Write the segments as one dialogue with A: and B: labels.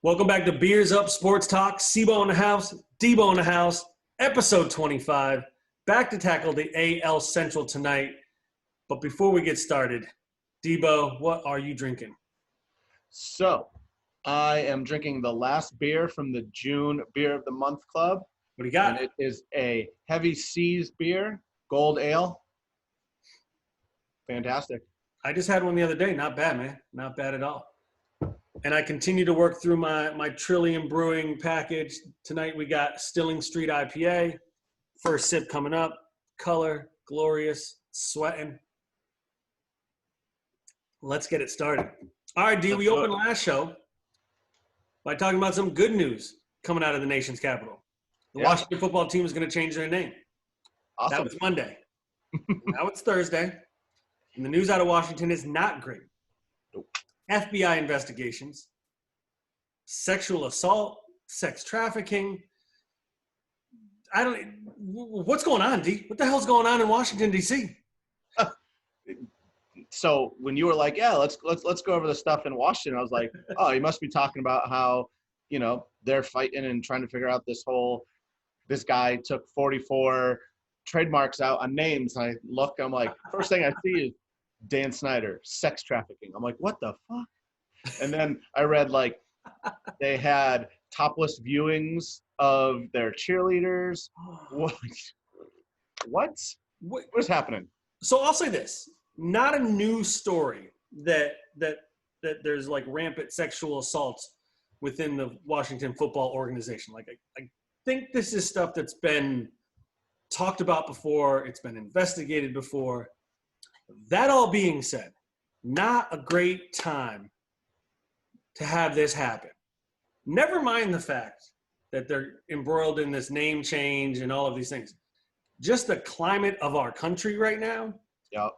A: Welcome back to Beers Up Sports Talk. Sibo in the house, Debo in the house, episode 25. Back to tackle the AL Central tonight. But before we get started, Debo, what are you drinking?
B: So, I am drinking the last beer from the June Beer of the Month Club.
A: What do you got?
B: And it is a Heavy Seas beer, Gold Ale. Fantastic.
A: I just had one the other day. Not bad, man. Not bad at all. And I continue to work through my Trillium Brewing package. Tonight we got Stilling Street IPA. First sip coming up. Color, glorious, sweating. Let's get it started. All right, D, we opened last show by talking about some good news coming out of the nation's capital. The Washington football team is going to change their name.
B: Awesome.
A: That was Monday. Now it's Thursday. And the news out of Washington is not great.
B: Nope.
A: FBI investigations, sexual assault, sex trafficking. What's going on, D? What the hell's going on in Washington, D.C.?
B: So when you were like, yeah, let's go over the stuff in Washington, I was like, oh, you must be talking about how, they're fighting and trying to figure out this guy took 44 trademarks out on names. And I'm like, first thing I see is Dan Snyder, sex trafficking. I'm like, what the fuck? And then I read they had topless viewings of their cheerleaders. What's happening?
A: So I'll say this, not a new story that there's rampant sexual assaults within the Washington football organization. I think this is stuff that's been talked about before. It's been investigated before. That all being said, not a great time to have this happen. Never mind the fact that they're embroiled in this name change and all of these things. Just the climate of our country right now.
B: Yep.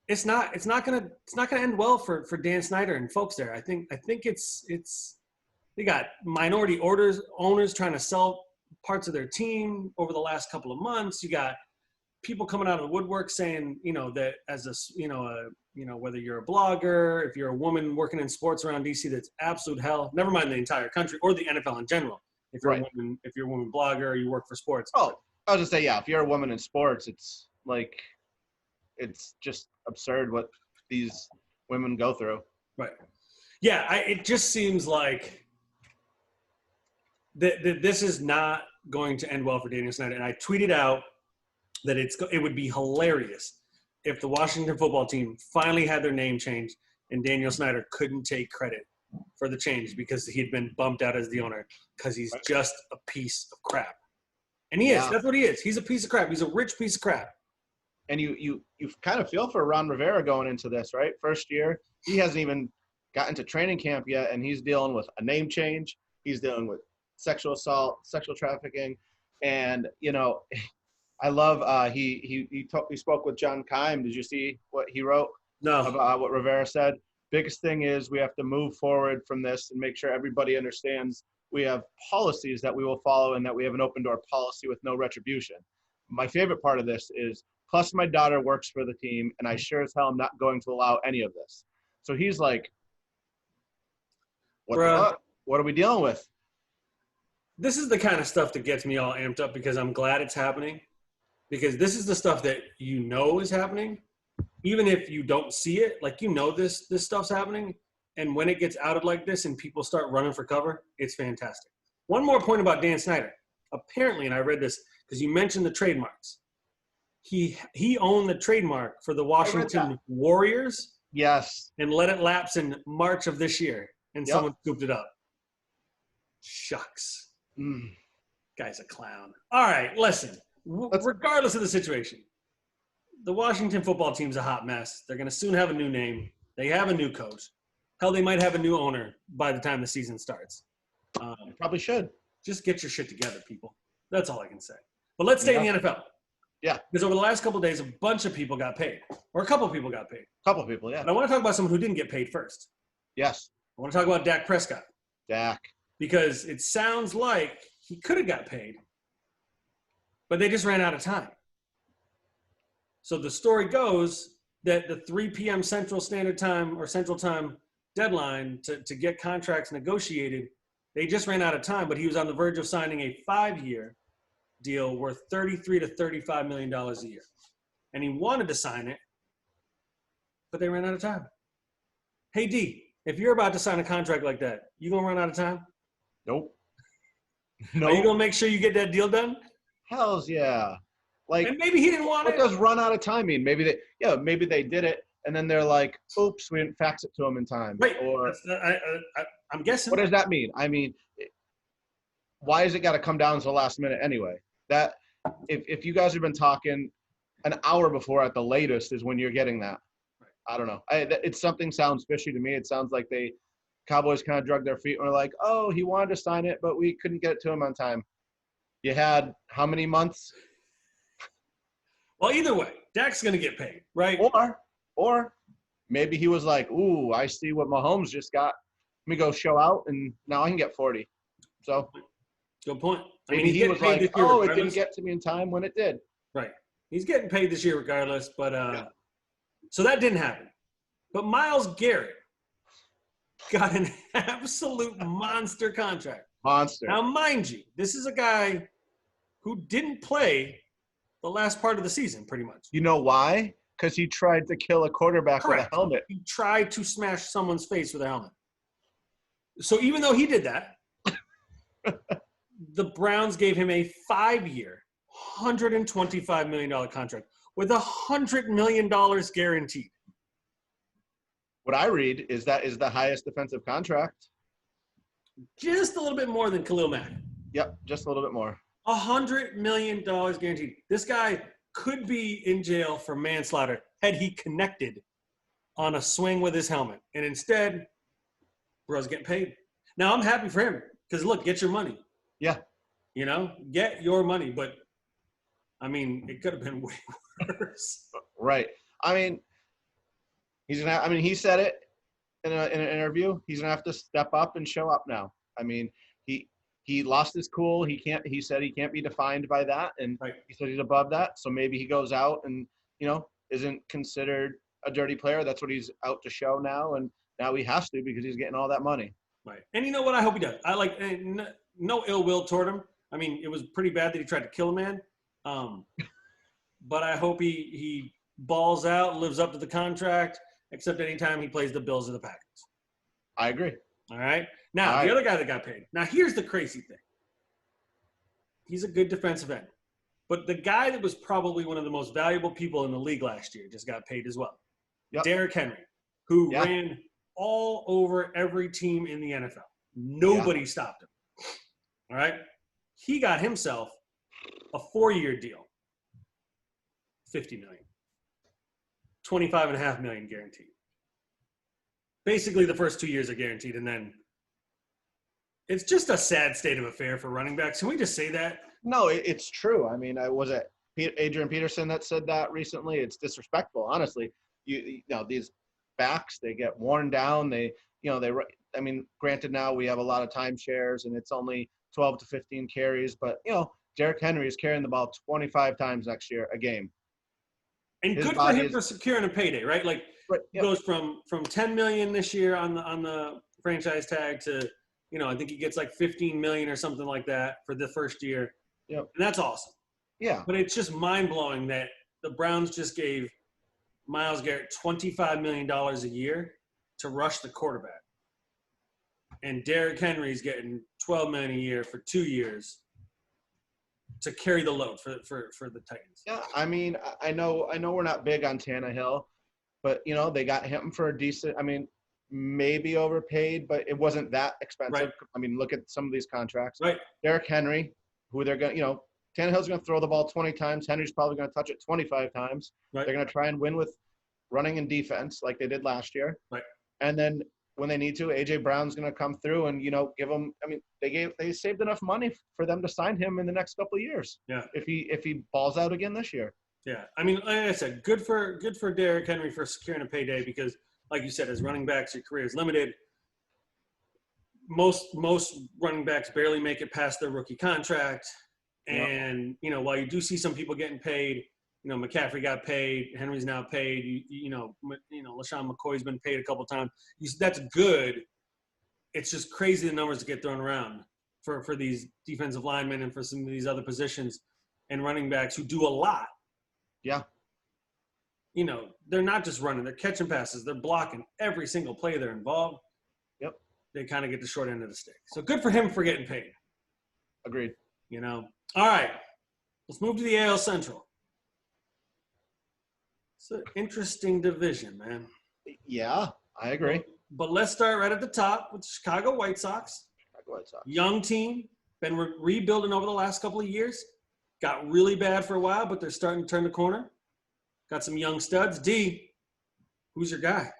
A: It's not gonna end well for Dan Snyder and folks there. I think it's they got minority owners trying to sell parts of their team over the last couple of months. You got people coming out of the woodwork saying, that as whether you're a blogger, if you're a woman working in sports around DC, that's absolute hell. Never mind the entire country or the NFL in general. If you're a woman blogger or you work for sports.
B: Oh, I was just say, yeah, if you're a woman in sports, it's just absurd what these women go through.
A: Right. Yeah. It just seems like this is not going to end well for Daniel Snyder. And I tweeted out that it would be hilarious if the Washington football team finally had their name changed and Daniel Snyder couldn't take credit for the change because he'd been bumped out as the owner because he's just a piece of crap. And he is. That's what he is. He's a piece of crap. He's a rich piece of crap.
B: And you kind of feel for Ron Rivera going into this, right? First year, he hasn't even gotten to training camp yet, and he's dealing with a name change. He's dealing with sexual assault, sexual trafficking, and I love he spoke with John Keim. Did you see what he wrote?
A: No.
B: About what Rivera said? Biggest thing is we have to move forward from this and make sure everybody understands we have policies that we will follow and that we have an open door policy with no retribution. My favorite part of this is, plus my daughter works for the team, and I sure as hell am not going to allow any of this. So he's like, what are we dealing with?
A: This is the kind of stuff that gets me all amped up because I'm glad it's happening. Because this is the stuff that is happening, even if you don't see it. This stuff's happening, and when it gets outed like this and people start running for cover, it's fantastic. One more point about Dan Snyder. Apparently, and I read this because you mentioned the trademarks. He owned the trademark for the Washington Warriors.
B: Yes. And
A: let it lapse in March of this year, and someone scooped it up. Shucks. Guy's a clown. All right, listen. Regardless of the situation, the Washington football team's a hot mess. They're going to soon have a new name. They have a new coach. Hell, they might have a new owner by the time the season starts.
B: Probably should.
A: Just get your shit together, people. That's all I can say. But let's stay in the NFL.
B: Yeah.
A: Because over the last couple of days, a bunch of people got paid. Or a couple of people got paid.
B: A couple of people, yeah.
A: But I want to talk about someone who didn't get paid first.
B: Yes.
A: I want to talk about Dak Prescott.
B: Dak.
A: Because it sounds like he could have got paid, but they just ran out of time. So the story goes that the 3 p.m. Central Standard Time or Central Time deadline to get contracts negotiated. They just ran out of time, but he was on the verge of signing a 5-year deal worth $33 to $35 million a year. And he wanted to sign it, but they ran out of time. Hey, D, if you're about to sign a contract like that, you going to run out of time?
B: Nope.
A: Are you going to make sure you get that deal done?
B: Hells yeah. Like,
A: and maybe he didn't want
B: what
A: it.
B: What does run out of time mean? Maybe they did it, and then they're like, oops, we didn't fax it to him in time.
A: Right.
B: Or
A: I'm guessing.
B: What does that mean? I mean, why has it got to come down to the last minute anyway? That if you guys have been talking an hour before at the latest is when you're getting that. I don't know. It's something sounds fishy to me. It sounds like Cowboys kind of drug their feet and were like, oh, he wanted to sign it, but we couldn't get it to him on time. You had how many months?
A: Well, either way, Dak's going to get paid, right?
B: Or maybe he was like, ooh, I see what Mahomes just got. Let me go show out, and now I can get 40. So
A: good point.
B: Maybe he was like, oh, it didn't get to me in time when it did.
A: Right. He's getting paid this year regardless, but so that didn't happen. But Myles Garrett got an absolute monster contract.
B: Monster.
A: Now, mind you, this is a guy who didn't play the last part of the season, pretty much.
B: You know why? Because he tried to kill a quarterback
A: Correct.
B: with a helmet.
A: He tried to smash someone's face with a helmet. So even though he did that, the Browns gave him a 5-year, $125 million contract with $100 million guaranteed.
B: What I read is that is the highest defensive contract.
A: Just a little bit more than Khalil Mack.
B: Yep, just a little bit more.
A: $100 million guaranteed. This guy could be in jail for manslaughter had he connected on a swing with his helmet. And instead, bro's getting paid. Now, I'm happy for him because, look, get your money.
B: Yeah.
A: You know, get your money. But, I mean, it could have been way worse.
B: Right. I mean, he said it in an interview. He's going to have to step up and show up now. I mean, he lost his cool. He said he can't be defined by that. And
A: right.
B: He said he's above that. So maybe he goes out and, isn't considered a dirty player. That's what he's out to show now. And now he has to because he's getting all that money.
A: Right. And you know what? I hope he does. I like no ill will toward him. I mean, it was pretty bad that he tried to kill a man. But I hope he balls out, lives up to the contract, except anytime he plays the Bills or the Packers.
B: I agree.
A: All right. Now, the other guy that got paid. Now, here's the crazy thing. He's a good defensive end. But the guy that was probably one of the most valuable people in the league last year just got paid as well.
B: Yep.
A: Derrick Henry, who ran all over every team in the NFL. Nobody stopped him. All right. He got himself a 4-year deal. $50 million. $25.5 million guaranteed. Basically, the first 2 years are guaranteed, and then it's just a sad state of affair for running backs. Can we just say that?
B: No, it's true. I mean, was it Adrian Peterson that said that recently? It's disrespectful, honestly. You know, these backs, they get worn down. I mean, granted, now we have a lot of timeshares, and it's only 12 to 15 carries, but Derrick Henry is carrying the ball 25 times next year a game.
A: And good for him for securing a payday, right? Like, goes from $10 million this year on the franchise tag to, I think he gets like $15 million or something like that for the first year.
B: Yep.
A: And that's awesome.
B: Yeah.
A: But it's just mind-blowing that the Browns just gave Myles Garrett $25 million a year to rush the quarterback. And Derrick Henry's getting $12 million a year for 2 years to carry the load for the Titans.
B: Yeah, I mean, I know we're not big on Tannehill, but they got him for a decent. I mean, maybe overpaid, but it wasn't that expensive.
A: Right.
B: I mean, look at some of these contracts.
A: Right.
B: Derrick Henry, who they're going, Tannehill's going to throw the ball 20 times. Henry's probably going to touch it 25 times.
A: Right.
B: They're going to try and win with running and defense like they did last year.
A: Right.
B: And then when they need to, A.J. Brown's going to come through and, give them – I mean, they saved enough money for them to sign him in the next couple of years.
A: Yeah.
B: If he balls out again this year.
A: Yeah. I mean, like I said, good for Derrick Henry for securing a payday because, like you said, as running backs, your career is limited. Most running backs barely make it past their rookie contract. And, while you do see some people getting paid, McCaffrey got paid. Henry's now paid. LaShawn McCoy's been paid a couple times. That's good. It's just crazy the numbers that get thrown around for these defensive linemen and for some of these other positions and running backs who do a lot.
B: Yeah.
A: They're not just running. They're catching passes. They're blocking every single play they're involved.
B: Yep.
A: They kind of get the short end of the stick. So good for him for getting paid.
B: Agreed.
A: All right. Let's move to the AL Central. It's an interesting division, man.
B: Yeah, I agree.
A: But let's start right at the top with the Chicago White Sox. Young team, been rebuilding over the last couple of years. Got really bad for a while, but they're starting to turn the corner. Got some young studs. D, who's your guy?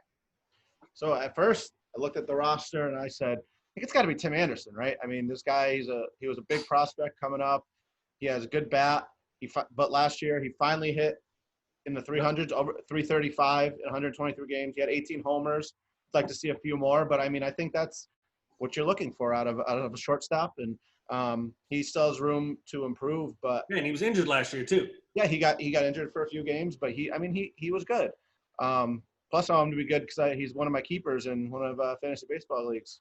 B: So at first, I looked at the roster and I said, I think it's got to be Tim Anderson, right? I mean, this guy, he was a big prospect coming up. He has a good bat. But last year, he finally hit in the 300s, over 335 in 123 games. He had 18 homers. I'd like to see a few more, but I mean, I think that's what you're looking for out of a shortstop, and he still has room to improve. But
A: man, he was injured last year too.
B: Yeah, he got injured for a few games, but he was good. Plus, I want him to be good because he's one of my keepers in one of fantasy baseball leagues.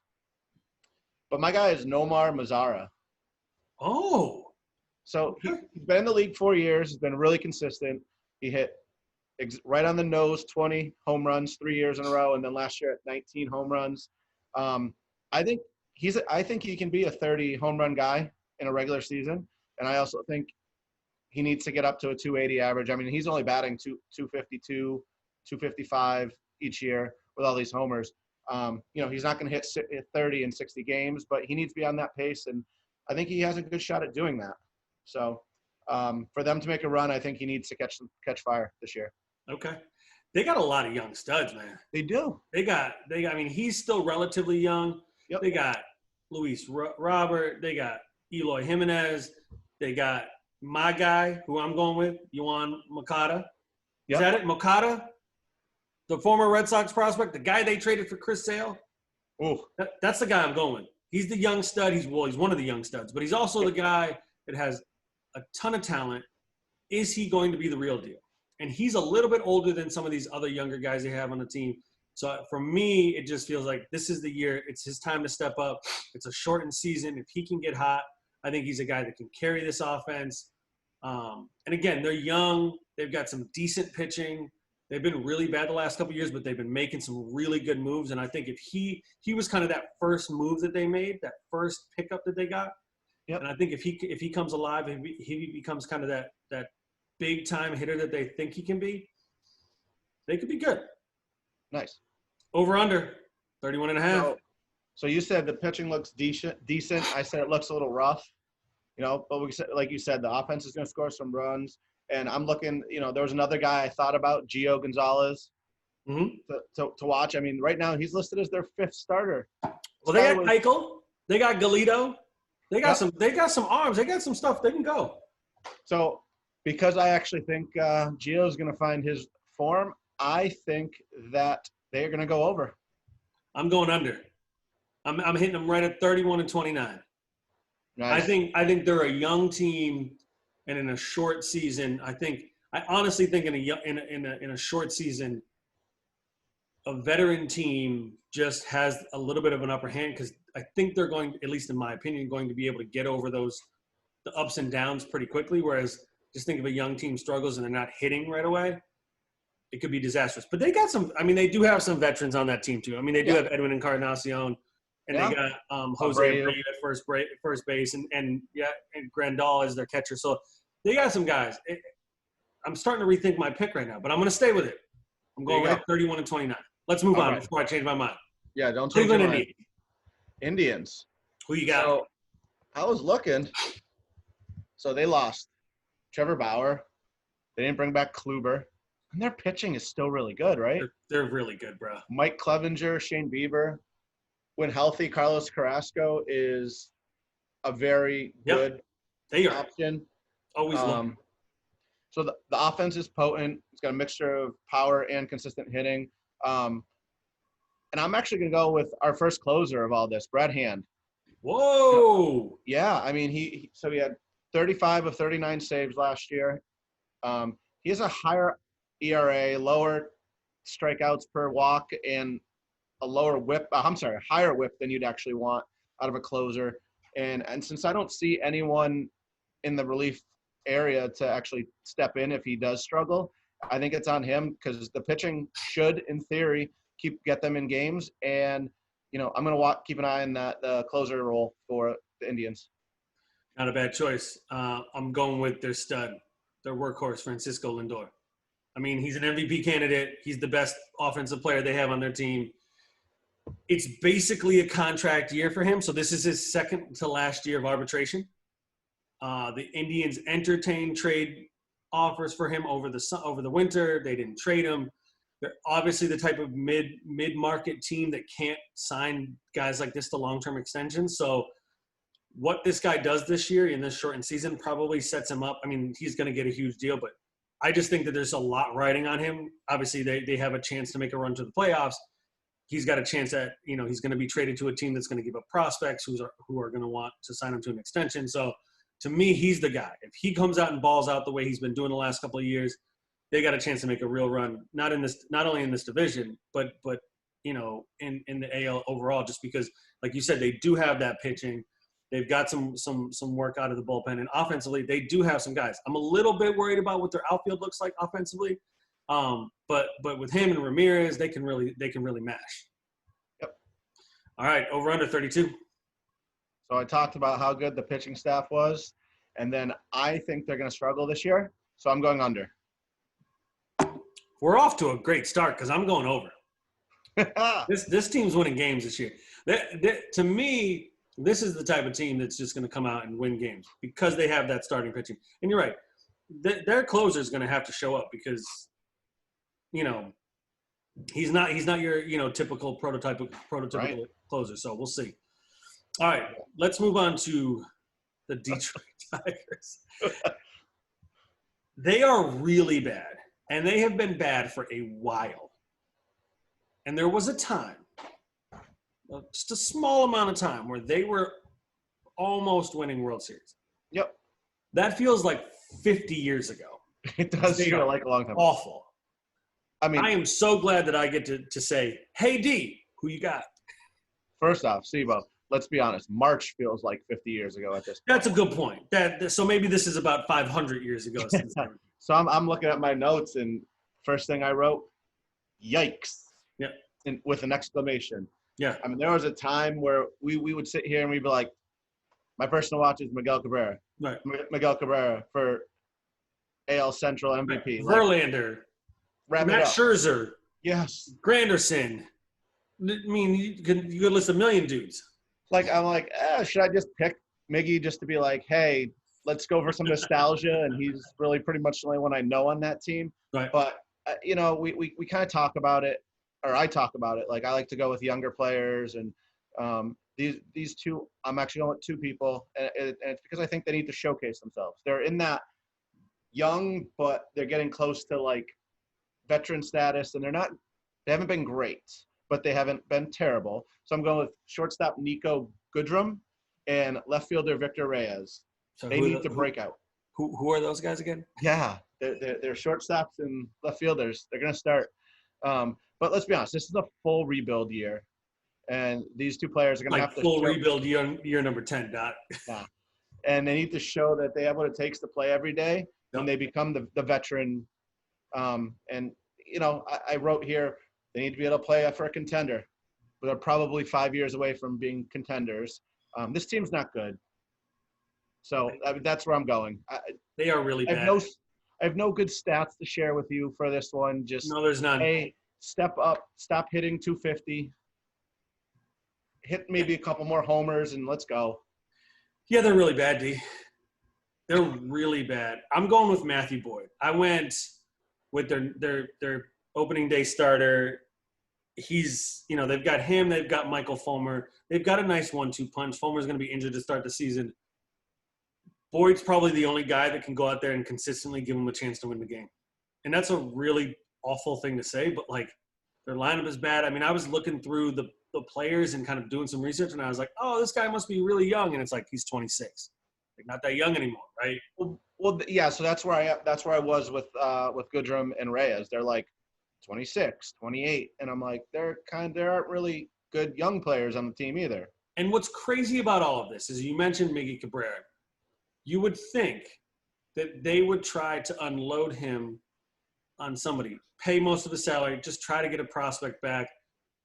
B: But my guy is Nomar Mazara.
A: Oh.
B: So he's been in the league 4 years. He's been really consistent. He hit right on the nose, 20 home runs 3 years in a row, and then last year at 19 home runs. I think he can be a 30 home run guy in a regular season, and I also think he needs to get up to a 280 average. I mean, he's only batting 252, 255 each year with all these homers. He's not going to hit 30 in 60 games, but he needs to be on that pace, and I think he has a good shot at doing that. So for them to make a run, I think he needs to catch fire this year.
A: Okay. They got a lot of young studs, man.
B: They do.
A: I mean, he's still relatively young.
B: Yep.
A: They got Luis Robert. They got Eloy Jimenez. They got my guy, who I'm going with, Yohan Moncada. Is that it? Moncada? The former Red Sox prospect, the guy they traded for Chris Sale.
B: Oh,
A: that's the guy I'm going with. He's the young stud. He's one of the young studs, but he's also the guy that has a ton of talent. Is he going to be the real deal? And he's a little bit older than some of these other younger guys they have on the team. So for me, it just feels like this is the year. It's his time to step up. It's a shortened season. If he can get hot, I think he's a guy that can carry this offense. And again, they're young. They've got some decent pitching. They've been really bad the last couple of years, but they've been making some really good moves. And I think if he was kind of that first move that they made, that first pickup that they got.
B: Yep.
A: And I think if he comes alive, he becomes kind of that big time hitter that they think he can be, they could be good.
B: Nice.
A: Over under 31.5.
B: So you said the pitching looks decent. I said it looks a little rough, but we said, like you said, the offense is going to score some runs. And I'm looking, there was another guy I thought about, Gio Gonzalez, to watch. I mean, right now he's listed as their fifth starter.
A: Well, they got Eichel. They got Galito. They got some arms. They got some stuff. They can go.
B: So because I actually think Gio's going to find his form, I think that they're going to go over.
A: I'm going under. I'm hitting them right at 31-29.
B: Nice.
A: I think they're a young team, and in a short season, I honestly think in a short season, a veteran team just has a little bit of an upper hand because I think they're going, at least in my opinion, going to be able to get over the ups and downs pretty quickly. Whereas just think if a young team struggles and they're not hitting right away, it could be disastrous. But they got they do have some veterans on that team too. I mean, they do have Edwin Encarnacion, and they got Jose Abreu at first base, and Grandal as their catcher. So they got some guys. I'm starting to rethink my pick right now, but I'm going to stay with it. I'm going with 31-29. Let's move on before I change my mind.
B: Yeah, don't change your mind. Indians.
A: Who you got?
B: So I was looking. So they lost Trevor Bauer. They didn't bring back Kluber. And their pitching is still really good, right?
A: They're really good, bro.
B: Mike Clevenger, Shane Bieber. When healthy, Carlos Carrasco is a very good option. Always looking. So the offense is potent. It's got a mixture of power and consistent hitting. And I'm actually going to go with our first closer of all this, Brad Hand.
A: Whoa!
B: Yeah, I mean, he had 35 of 39 saves last year. he has a higher ERA, lower strikeouts per walk, and a lower whip. Higher whip than you'd actually want out of a closer. And since I don't see anyone in the relief area to actually step in if he does struggle, I think it's on him because the pitching should, in theory, get them in games. And I'm going to keep an eye on the closer role for the Indians.
A: Not a bad choice. I'm going with their stud, their workhorse, Francisco Lindor. I mean, he's an MVP candidate. He's the best offensive player they have on their team. It's basically a contract year for him. So this is his second to last year of arbitration. The Indians entertained trade offers for him over the winter. They didn't trade him. They're obviously the type of mid-market team that can't sign guys like this to long-term extensions. So what this guy does this year in this shortened season probably sets him up. I mean, he's going to get a huge deal, but I just think that there's a lot riding on him. Obviously, they have a chance to make a run to the playoffs. He's got a chance that, he's going to be traded to a team that's going to give up prospects who are going to want to sign him to an extension. So to me, he's the guy. If he comes out and balls out the way he's been doing the last couple of years, they got a chance to make a real run, not only in this division, but in the AL overall, just because, like you said, they do have that pitching. They've got some work out of the bullpen, and offensively, they do have some guys. I'm a little bit worried about what their outfield looks like offensively, but with him and Ramirez, they can really mash.
B: Yep.
A: All right, over under 32.
B: So I talked about how good the pitching staff was, and then I think they're going to struggle this year. So I'm going under.
A: We're off to a great start because I'm going over. This team's winning games this year. To me, this is the type of team that's just going to come out and win games because they have that starting pitching. And you're right. Their closer is going to have to show up because, he's not your, typical prototypical right. Closer. So we'll see. All right, let's move on to the Detroit Tigers. They are really bad, and they have been bad for a while. And there was a time, just a small amount of time, where they were almost winning World Series.
B: Yep.
A: That feels like 50 years ago.
B: It does feel like a long time.
A: Awful.
B: I mean,
A: I am so glad that I get to say, hey, D, who you got?
B: First off, Steve-O, let's be honest. March feels like 50 years ago at this point.
A: That's a good point. So maybe this is about 500 years ago.
B: So I'm looking at my notes, and first thing I wrote, yikes.
A: Yeah.
B: With an exclamation.
A: Yeah.
B: I mean, there was a time where we would sit here and we'd be like, my personal watch is Miguel Cabrera.
A: Right.
B: Miguel Cabrera for AL Central MVP.
A: Right. Verlander. Matt Scherzer.
B: Yes.
A: Granderson. I mean, you could list a million dudes.
B: I'm like, should I just pick Miggy just to be like, hey, let's go for some nostalgia? And he's really pretty much the only one I know on that team.
A: Right.
B: But, we kind of talk about it, or I talk about it. Like, I like to go with younger players. And these two, I'm actually going with two people. And it's because I think they need to showcase themselves. They're in that young, but they're getting close to, like, veteran status. And they haven't been great, but they haven't been terrible. So I'm going with shortstop Nico Goodrum and left fielder Victor Reyes. So they need to break out.
A: Who are those guys again?
B: Yeah, they're shortstops and left fielders. They're going to start. But let's be honest, this is a full rebuild year. And these two players are going to have to
A: full rebuild year number 10, Doc.
B: Yeah. And they need to show that they have what it takes to play every day when they become the veteran. And, I wrote here, they need to be able to play for a contender. But they're probably 5 years away from being contenders. This team's not good. So that's where I'm going.
A: They are really bad.
B: I have no good stats to share with you for this one.
A: No, there's none.
B: Hey, step up, stop hitting 250. Hit maybe a couple more homers, and let's go.
A: Yeah, they're really bad, D. They're really bad. I'm going with Matthew Boyd. I went with their opening day starter. He's, they've got him. They've got Michael Fulmer. They've got a nice 1-2 punch. Fulmer's going to be injured to start the season. Boyd's probably the only guy that can go out there and consistently give them a chance to win the game. And that's a really awful thing to say, but, their lineup is bad. I mean, I was looking through the players and kind of doing some research, and I was like, oh, this guy must be really young. And it's like, he's 26. Like not that young anymore, right?
B: Yeah. So that's where I was with Goodrum and Reyes. They're like 26, 28, and I'm like, there aren't really good young players on the team either.
A: And what's crazy about all of this is you mentioned Miggy Cabrera. You would think that they would try to unload him on somebody, pay most of the salary, just try to get a prospect back.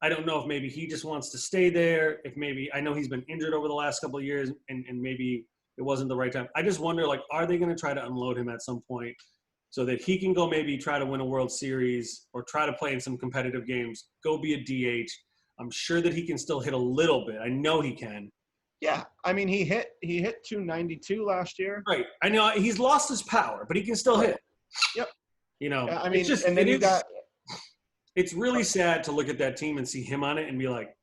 A: I don't know if maybe he just wants to stay there. If maybe, I know he's been injured over the last couple of years and maybe it wasn't the right time. I just wonder, like, are they going to try to unload him at some point so that he can go maybe try to win a World Series or try to play in some competitive games, go be a DH. I'm sure that he can still hit a little bit. I know he can.
B: Yeah, I mean, he hit 292 last year.
A: Right. I know he's lost his power, but he can still hit.
B: Yep.
A: You know,
B: I mean,
A: it's just,
B: and then
A: it's really sad to look at that team and see him on it and be like,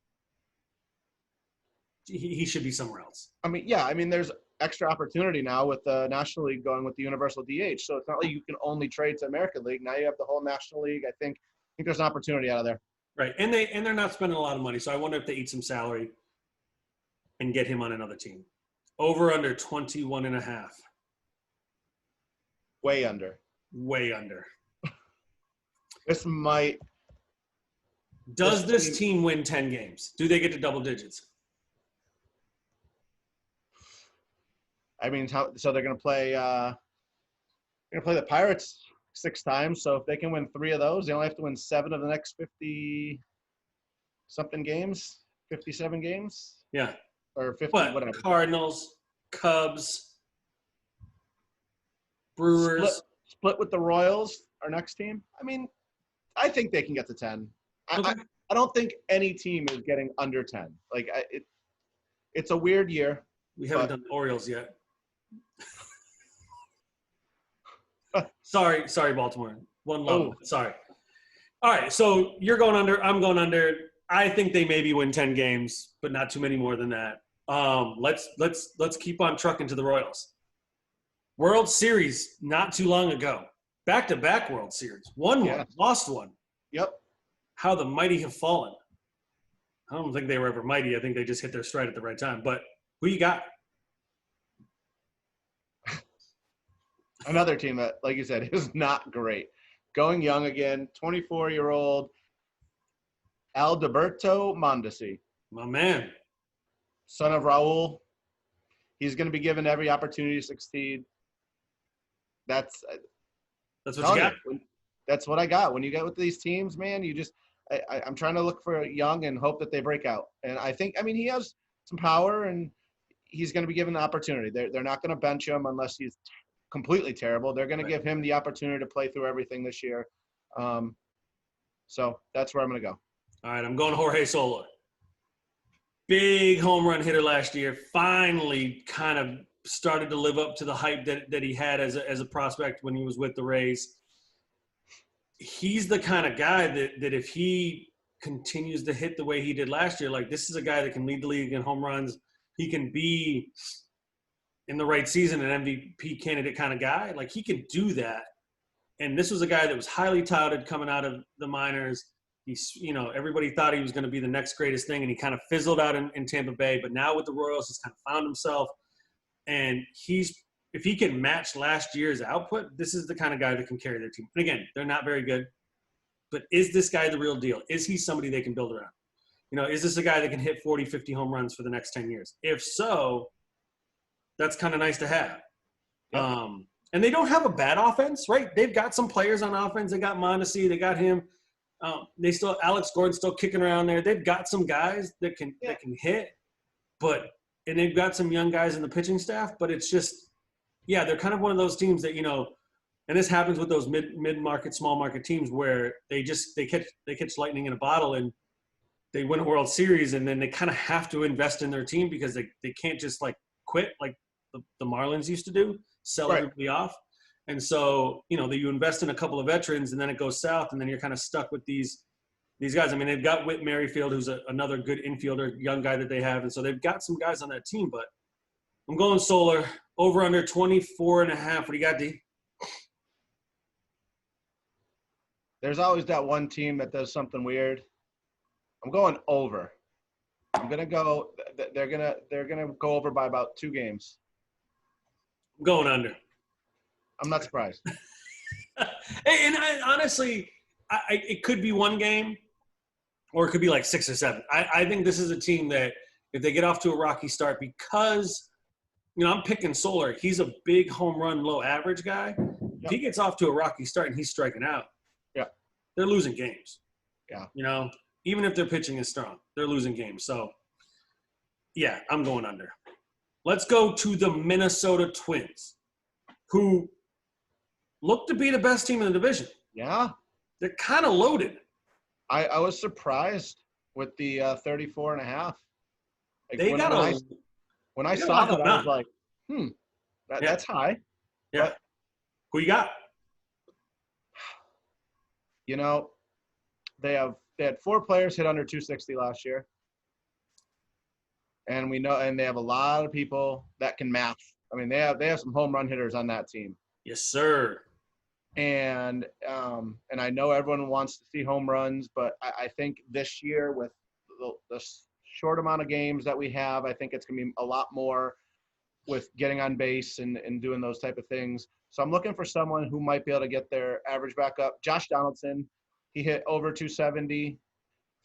A: he should be somewhere else.
B: I mean, yeah, I mean, there's extra opportunity now with the National League going with the Universal DH. So it's not like you can only trade to American League. Now you have the whole National League. I think there's an opportunity out of there.
A: Right. And they're not spending a lot of money. So I wonder if they eat some salary and get him on another team. Over under 21.5.
B: Way under.
A: Way under.
B: This might.
A: Does this team win 10 games? Do they get to double digits?
B: I mean, so they're going to play. The Pirates 6 times. So if they can win 3 of those, they only have to win 7 of the next 50-something games, 57 games.
A: Yeah.
B: Or 50,
A: but
B: whatever.
A: Cardinals, Cubs, Brewers.
B: Split with the Royals, our next team. I mean, I think they can get to 10.
A: Okay.
B: I don't think any team is getting under 10. Like, it's a weird year.
A: We haven't done the Orioles yet. Sorry, Baltimore. One love. Sorry. All right, so you're going under. I'm going under. I think they maybe win 10 games, but not too many more than that. Let's keep on trucking to the Royals. World Series not too long ago. Back-to-back World Series. Won one, lost one.
B: Yep.
A: How the mighty have fallen. I don't think they were ever mighty. I think they just hit their stride at the right time. But who you got?
B: Another team that, like you said, is not great. Going young again, 24-year-old Alberto Mondesi.
A: My man.
B: Son of Raul. He's going to be given every opportunity to succeed. That's
A: what you got?
B: That's what I got. When you get with these teams, man, you just I'm trying to look for young and hope that they break out. And I mean, he has some power and he's going to be given the opportunity. They're not going to bench him unless he's completely terrible. They're going to give him the opportunity to play through everything this year. So that's where I'm going to go.
A: All right, I'm going Jorge Soler. Big home run hitter last year. Finally kind of started to live up to the hype that he had as a prospect when he was with the Rays. He's the kind of guy that if he continues to hit the way he did last year, like this is a guy that can lead the league in home runs. He can be in the right season an MVP candidate kind of guy. Like he could do that. And this was a guy that was highly touted coming out of the minors. He's, everybody thought he was going to be the next greatest thing, and he kind of fizzled out in Tampa Bay. But now with the Royals, he's kind of found himself. And if he can match last year's output, this is the kind of guy that can carry their team. And again, they're not very good. But is this guy the real deal? Is he somebody they can build around? Is this a guy that can hit 40, 50 home runs for the next 10 years? If so, that's kind of nice to have. Yep. And they don't have a bad offense, right? They've got some players on offense. They got Mondesi. They got him. Alex Gordon's still kicking around there. They've got some guys that can hit, and they've got some young guys in the pitching staff. But it's just, they're kind of one of those teams that and this happens with those mid-market, small-market teams where they catch lightning in a bottle and they win a World Series, and then they kind of have to invest in their team because they can't just like quit like the Marlins used to do, sell everybody off. And so, you invest in a couple of veterans and then it goes south and then you're kind of stuck with these guys. I mean, they've got Whit Merrifield, who's another good infielder, young guy that they have. And so they've got some guys on that team, but I'm going Soler over under 24.5. What do you got, D?
B: There's always that one team that does something weird. I'm going over. I'm going to go – they're going to go over by about 2 games.
A: I'm going under.
B: I'm not surprised.
A: Honestly, it could be one game, or it could be like 6 or 7. I think this is a team that if they get off to a rocky start, because I'm picking Solar. He's a big home run, low average guy. If he gets off to a rocky start and he's striking out, they're losing games.
B: Yeah.
A: Even if their pitching is strong, they're losing games. So, yeah, I'm going under. Let's go to the Minnesota Twins, who look to be the best team in the division.
B: Yeah.
A: They're kind of loaded.
B: I was surprised with the 34.5. When I saw that, I was like, that's high.
A: Yeah. But, who you got?
B: They had 4 players hit under 260 last year. And they have a lot of people that can match. I mean, they have some home run hitters on that team.
A: Yes, sir.
B: And I know everyone wants to see home runs, but I think this year with the short amount of games that we have, I think it's going to be a lot more with getting on base and doing those type of things. So I'm looking for someone who might be able to get their average back up. Josh Donaldson, he hit over 270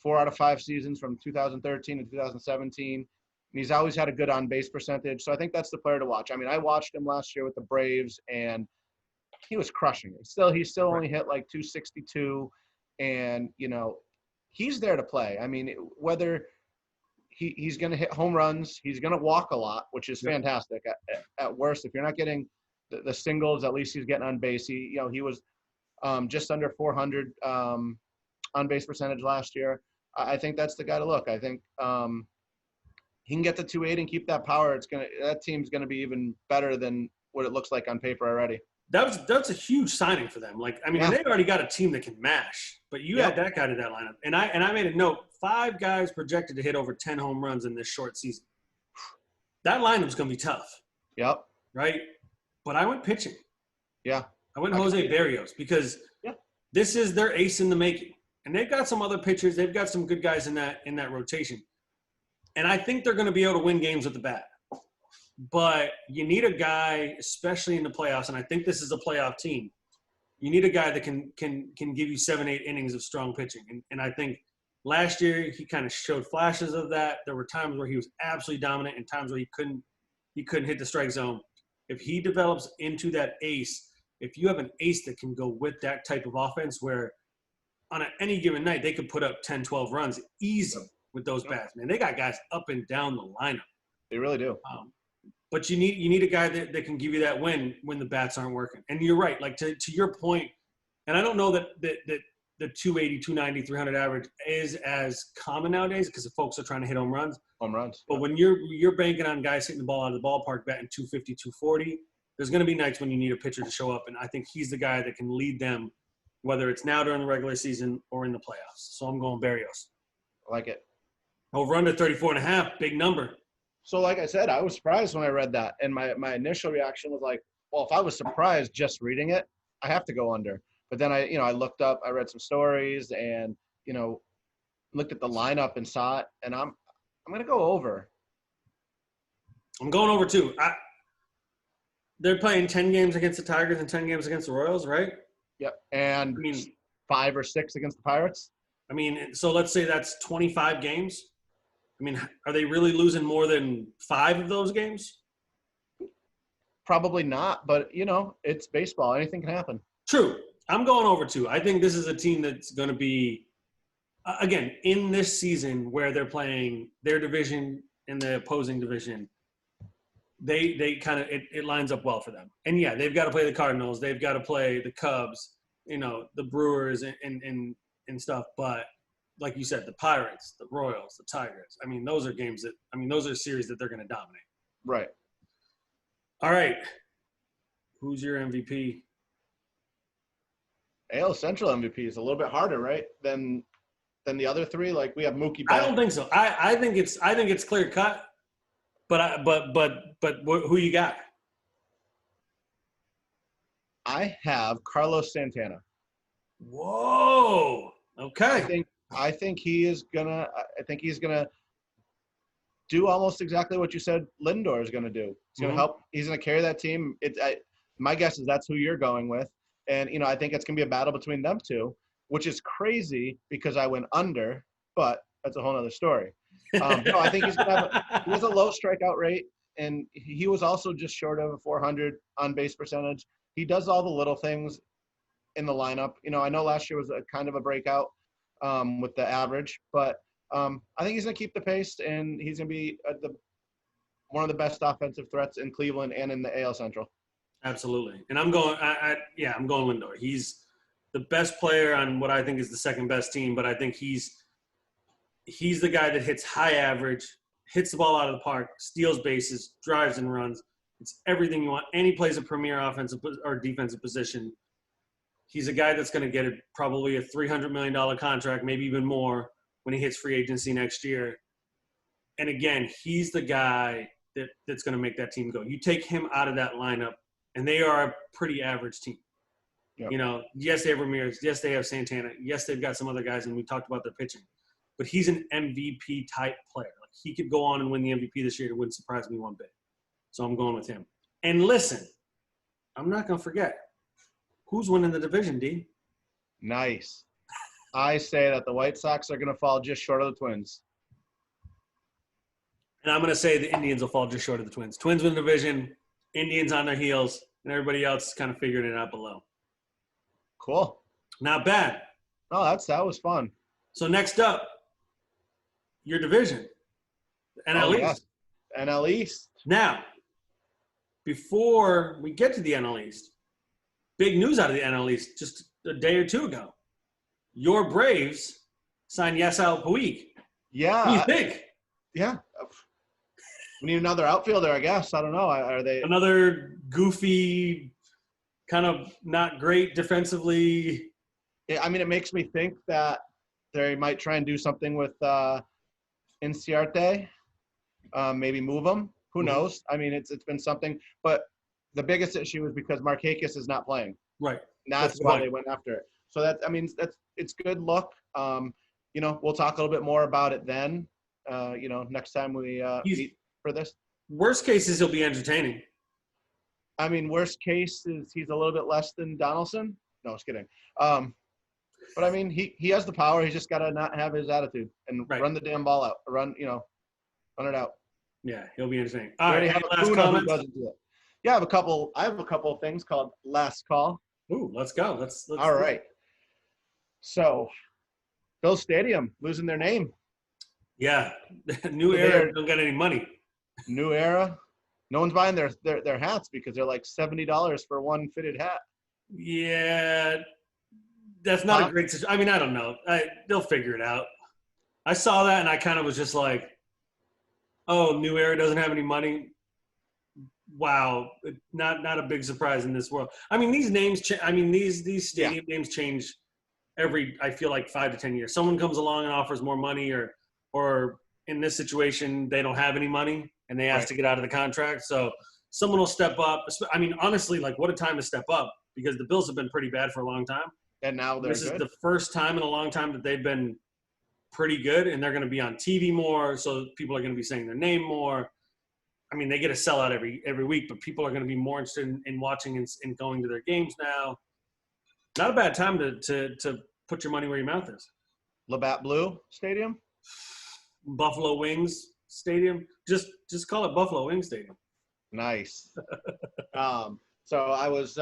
B: 4 out of 5 seasons from 2013 to 2017. And he's always had a good on-base percentage. So I think that's the player to watch. I mean, I watched him last year with the Braves, and he was crushing it. He still only hit like 262, and, he's there to play. I mean, whether he's going to hit home runs, he's going to walk a lot, which is fantastic. At worst, if you're not getting the singles, at least he's getting on base. He was just under 400 on base percentage last year. I think that's the guy to look. I think he can get to 280 and keep that power. That team's gonna be even better than what it looks like on paper already.
A: That's a huge signing for them. They've already got a team that can mash, but you add that guy to that lineup. And I made a note: 5 guys projected to hit over 10 home runs in this short season. That lineup's gonna be tough.
B: Yep.
A: Right. But I went pitching.
B: Yeah.
A: I went Jose Berrios because this is their ace in the making. And they've got some other pitchers. They've got some good guys in that rotation. And I think they're going to be able to win games with the bat. But you need a guy, especially in the playoffs, and I think this is a playoff team. You need a guy that can give you 7-8 innings of strong pitching. And I think last year he kind of showed flashes of that. There were times where he was absolutely dominant and times where he couldn't hit the strike zone. If he develops into that ace, if you have an ace that can go with that type of offense where on any given night they could put up 10, 12 runs easy with those bats, man. They got guys up and down the lineup. They really do. But you need a guy that can give you that win when the bats aren't working. And you're right, like to your point, and I don't know that the 280, 290, 300 average is as common nowadays because the folks are trying to hit home runs. But when you're banking on guys hitting the ball out of the ballpark batting 250, 240, there's going to be nights when you need a pitcher to show up, and I think he's the guy that can lead them, whether it's now during the regular season or in the playoffs. So I'm going Berrios.
B: I like it.
A: Over under 34.5, big number.
B: So like I said, I was surprised when I read that, and my initial reaction was like, well, if I was surprised just reading it, I have to go under. But then I looked up, I read some stories, and looked at the lineup and saw it, and I'm gonna go over.
A: I'm going over too. They're playing 10 games against the Tigers and 10 games against the Royals, right?
B: Yep. And 5 or 6 against the Pirates.
A: So let's say that's 25 games. Are they really losing more than 5 of those games?
B: Probably not, but it's baseball. Anything can happen.
A: True. I'm going over too. I think this is a team that's going to be, again, in this season where they're playing their division and the opposing division, they kind of it lines up well for them. And yeah, they've got to play the Cardinals, they've got to play the Cubs, the Brewers and stuff. But like you said, the Pirates, the Royals, the Tigers. Those are games those are series that they're going to dominate. Right. All right. Who's your MVP?
B: AL Central MVP is a little bit harder, right, than the other 3. Like we have Mookie Betts.
A: I don't think so. I think it's clear cut. But who you got?
B: I have Carlos Santana.
A: Whoa. Okay.
B: I think he is gonna. I think he's gonna do almost exactly what you said Lindor is going to do. He's going to help. He's going to carry that team. My guess is that's who you're going with. And, I think it's going to be a battle between them two, which is crazy because I went under, but that's a whole other story. No, I think he's going to he has a low strikeout rate, and he was also just short of a 400 on base percentage. He does all the little things in the lineup. I know last year was a kind of a breakout with the average, but I think he's going to keep the pace, and he's going to be one of the best offensive threats in Cleveland and in the AL Central.
A: Absolutely. And I'm going Lindor. He's the best player on what I think is the second best team, but I think he's the guy that hits high average, hits the ball out of the park, steals bases, drives and runs. It's everything you want. And he plays a premier offensive or defensive position. He's a guy that's going to get probably a $300 million contract, maybe even more, when he hits free agency next year. And again, he's the guy that's going to make that team go. You take him out of that lineup, and they are a pretty average team. Yep. Yes, they have Ramirez. Yes, they have Santana. Yes, they've got some other guys, and we talked about their pitching. But he's an MVP-type player. Like, he could go on and win the MVP this year. It wouldn't surprise me one bit. So I'm going with him. And listen, I'm not going to forget. Who's winning the division, D?
B: Nice. I say that the White Sox are going to fall just short of the Twins.
A: And I'm going to say the Indians will fall just short of the Twins. Twins win the division, Indians on their heels, and everybody else is kind of figuring it out below.
B: Cool.
A: Not bad.
B: Oh, that was fun.
A: So next up, your division, NL East.
B: Yeah. NL East.
A: Now, before we get to the NL East, big news out of the NL East just a day or two ago. Your Braves signed Yasiel Puig.
B: Yeah.
A: What do you think?
B: Yeah. We need another outfielder, I guess. I don't know. Are they
A: another goofy, kind of not great defensively?
B: I mean, it makes me think that they might try and do something with Inciarte, maybe move him. Who knows? I mean, it's been something. But the biggest issue is because Markakis is not playing.
A: Right.
B: That's why they went after it. So it's good look. We'll talk a little bit more about it then. Next time we meet for this.
A: Worst case is he'll be entertaining.
B: I mean, worst case is he's a little bit less than Donaldson. No, I was kidding. But I mean, he has the power. He's just got to not have his attitude and run the damn ball out. Run it out.
A: Yeah, he'll be entertaining.
B: All right, last comments? Yeah, I have a couple of things called last call.
A: Ooh, let's go. Let's
B: All right. So, Bill Stadium losing their name.
A: Yeah, new era. Don't get any money. New era.
B: No one's buying their hats because they're like $70 for one fitted hat.
A: Yeah, that's not a great situation. I mean, I don't know. They'll figure it out. I saw that and I kind of was just like, "Oh, New Era doesn't have any money." Wow, not a big surprise in this world. I mean, these names. These stadium names change every. I feel like 5 to 10 years. Someone comes along and offers more money, or in this situation, they don't have any money and they ask to get out of the contract. So someone will step up. I mean, honestly, like, what a time to step up, because the Bills have been pretty bad for a long time.
B: And now
A: this is the first time in a long time that they've been pretty good, and they're going to be on TV more, so people are going to be saying their name more. I mean, they get a sellout every week, but people are going to be more interested in watching and going to their games now. Not a bad time to put your money where your mouth is.
B: Labatt Blue Stadium?
A: Buffalo Wings Stadium. Just call it Buffalo Wings Stadium.
B: Nice. So I was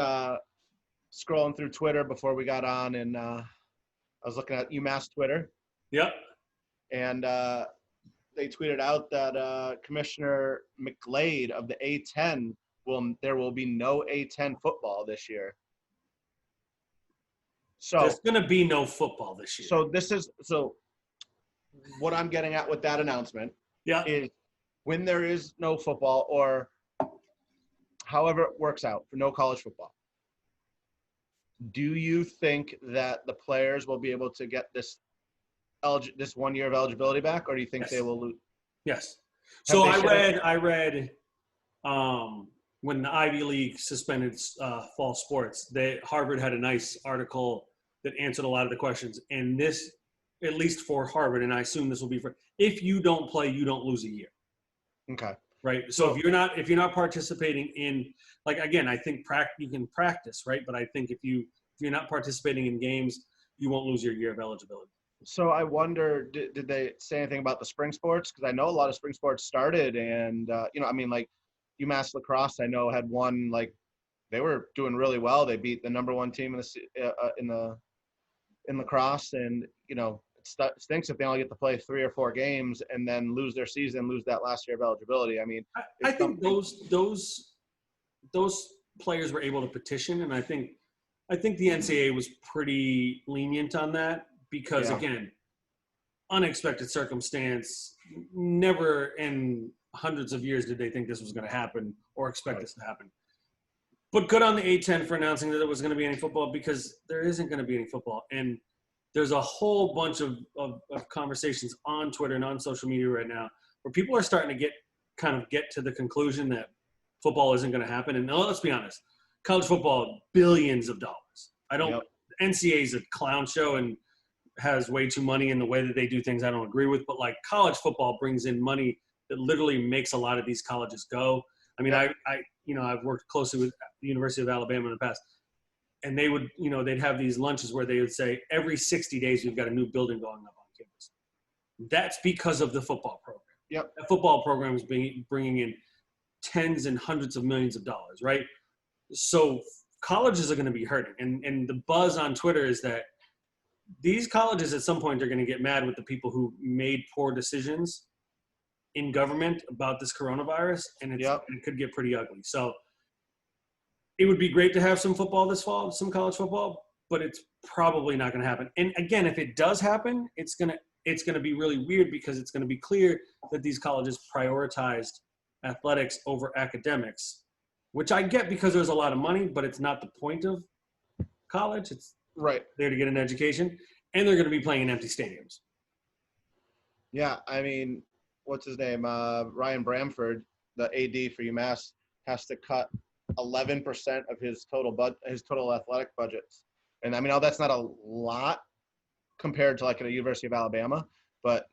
B: scrolling through Twitter before we got on, and I was looking at UMass Twitter.
A: Yep.
B: And they tweeted out that Commissioner McGlade of the A-10 there will be no A-10 football this year. So
A: there's going to be no football this year.
B: So what I'm getting at with that announcement is when there is no football, or however it works out for no college football, do you think that the players will be able to get this 1 year of eligibility back, or do you think they will lose?
A: Yes. So I read when the Ivy League suspended fall sports, Harvard had a nice article that answered a lot of the questions. And this, at least for Harvard, and I assume this will be if you don't play, you don't lose a year.
B: Okay.
A: Right. So if you're not participating in, like, again, I think you can practice, right? But I think if you're not participating in games, you won't lose your year of eligibility.
B: So I wonder, did they say anything about the spring sports? Because I know a lot of spring sports started, and I mean, like UMass lacrosse, I know had one, like they were doing really well. They beat the number one team in lacrosse, and it stinks if they only get to play 3 or 4 games and then lose their season, lose that last year of eligibility. I mean,
A: I think those players were able to petition, and I think the NCAA was pretty lenient on that because, again, unexpected circumstance. Never in hundreds of years did they think this was going to happen or expect this to happen. But good on the A-10 for announcing that there was going to be any football, because there isn't going to be any football. And there's a whole bunch of conversations on Twitter and on social media right now where people are starting to get to the conclusion that football isn't going to happen. And let's be honest, college football, billions of dollars. NCAA is a clown show and has way too money in the way that they do things I don't agree with. But like college football brings in money that literally makes a lot of these colleges go. I mean, I've worked closely with the University of Alabama in the past, and they would, they'd have these lunches where they would say every 60 days we've got a new building going up on campus. That's because of the football program.
B: Yep.
A: The football program is bringing in tens and hundreds of millions of dollars, right? So colleges are going to be hurting. And the buzz on Twitter is that these colleges at some point are going to get mad with the people who made poor decisions in government about this coronavirus, and it could get pretty ugly. So it would be great to have some football this fall, some college football, but it's probably not going to happen. And again, if it does happen, it's going to be really weird, because it's going to be clear that these colleges prioritized athletics over academics, which I get because there's a lot of money, but it's not the point of college. It's there to get an education, and they're going to be playing in empty stadiums.
B: Yeah, I mean, what's his name? Ryan Bramford, the AD for UMass, has to cut 11% of his total athletic budgets. And I mean, that's not a lot compared to like at a University of Alabama, but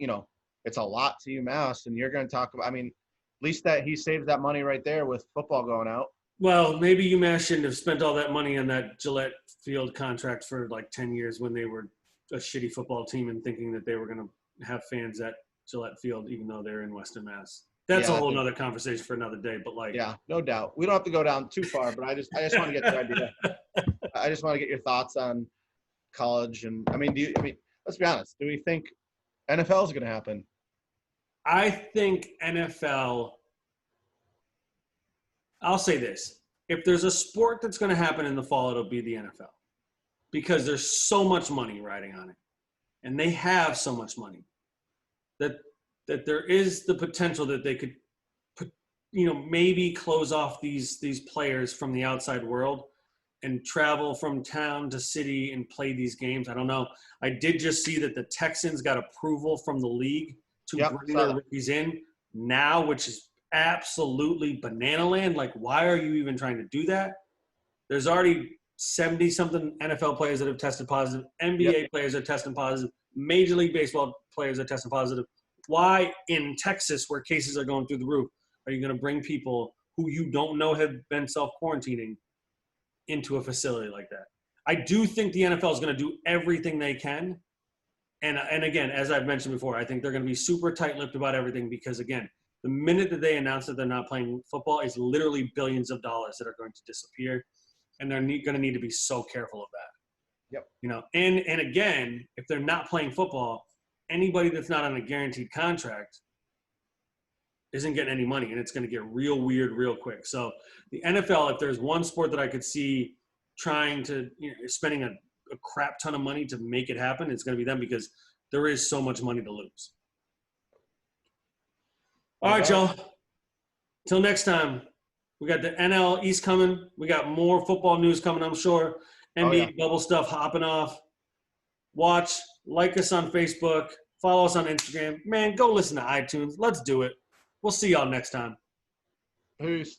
B: it's a lot to UMass. And you're going to talk about, I mean, at least that he saves that money right there with football going out.
A: Well, maybe UMass shouldn't have spent all that money on that Gillette Field contract for like 10 years when they were a shitty football team, and thinking that they were going to have fans at Gillette Field, even though they're in Western Mass. That's a whole nother conversation for another day. But
B: no doubt, we don't have to go down too far. But I just want to get the idea. I just want to get your thoughts on college. And I mean, let's be honest. Do we think NFL is going to happen?
A: I think NFL. I'll say this: if there's a sport that's going to happen in the fall, it'll be the NFL, because there's so much money riding on it, and they have so much money that there is the potential that they could, maybe close off these players from the outside world and travel from town to city and play these games. I don't know. I did just see that the Texans got approval from the league to bring their rookies in now, which is absolutely banana land. Like, why are you even trying to do that? There's already 70-something NFL players that have tested positive. NBA players are testing positive. Major League Baseball players are testing positive. Why in Texas, where cases are going through the roof, are you going to bring people who you don't know have been self-quarantining into a facility like that? I do think the NFL is going to do everything they can. And again, as I've mentioned before, I think they're going to be super tight-lipped about everything, because, again, the minute that they announce that they're not playing football is literally billions of dollars that are going to disappear. And they're going to need to be so careful of that.
B: Yep.
A: And again, if they're not playing football, anybody that's not on a guaranteed contract isn't getting any money, and it's going to get real weird real quick. So the NFL, if there's one sport that I could see trying to, spending a crap ton of money to make it happen, it's going to be them, because there is so much money to lose. All right, y'all. Till next time. We got the NL East coming. We got more football news coming, I'm sure. NBA bubble stuff hopping off. Watch, like us on Facebook, follow us on Instagram. Man, go listen to iTunes. Let's do it. We'll see y'all next time.
B: Peace.